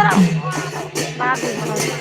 มาถึงถนน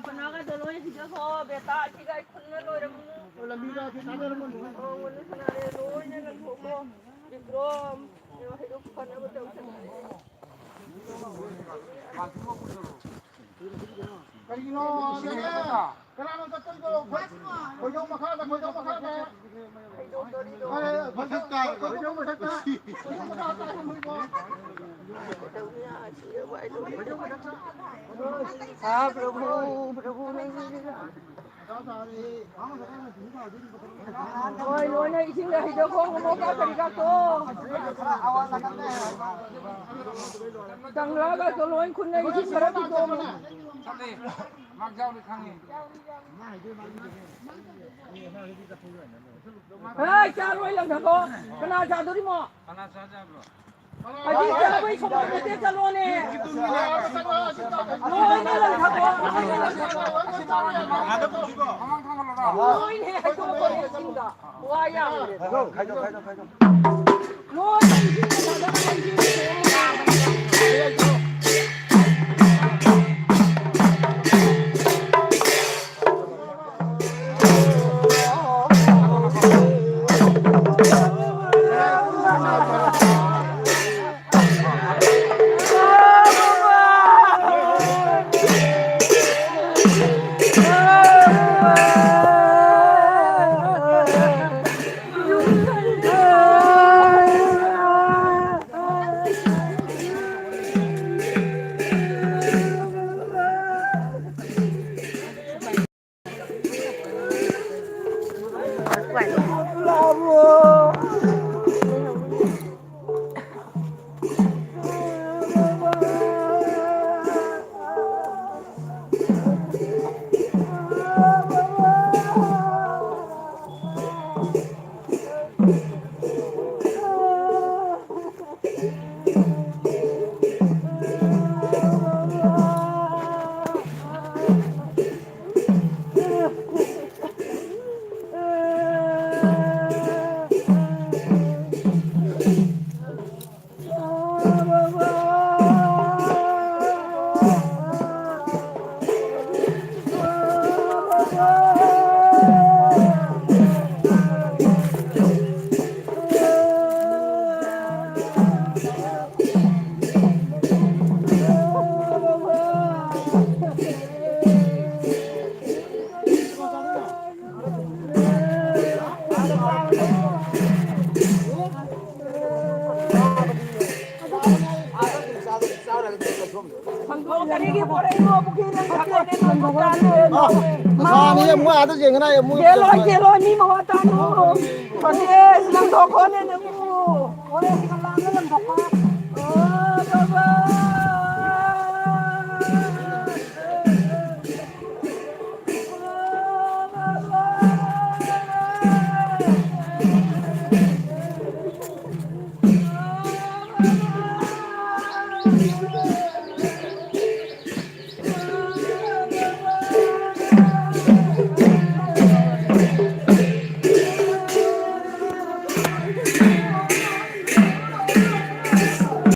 Panaga daloy siya ko beta siya kun na loy ram. Wala mira kita ada ramon. Oh wala sanare loy na lang ko. Bigrom. Yo hido ko na betul sanare. Karino siya. Karano tatol ko. Koyo makada. Ay, bhagta. Koyo makada. हाँ प्रभु प्रभु नहीं ओए लोने इसिंग हिजो को मोका तरीका तो तंगला का तो लोन खुन्ने इसिंग करा तो Sampai mak jauh di kami. eh cha loi lang thako kana cha to di mo Panas saja bro. aji cha bai somo te cha lo ne loi ne lang thako Ada pun juga. Amang kamu lorak. loi ne hai to ko ne sing da wa ya Khajo. loi ne sing da da ne sing Masani mu ada je ngana mu. Kelo ni mau tanu. Pakai lang doko ne mu. Ore kalang lang doko. Oh baba.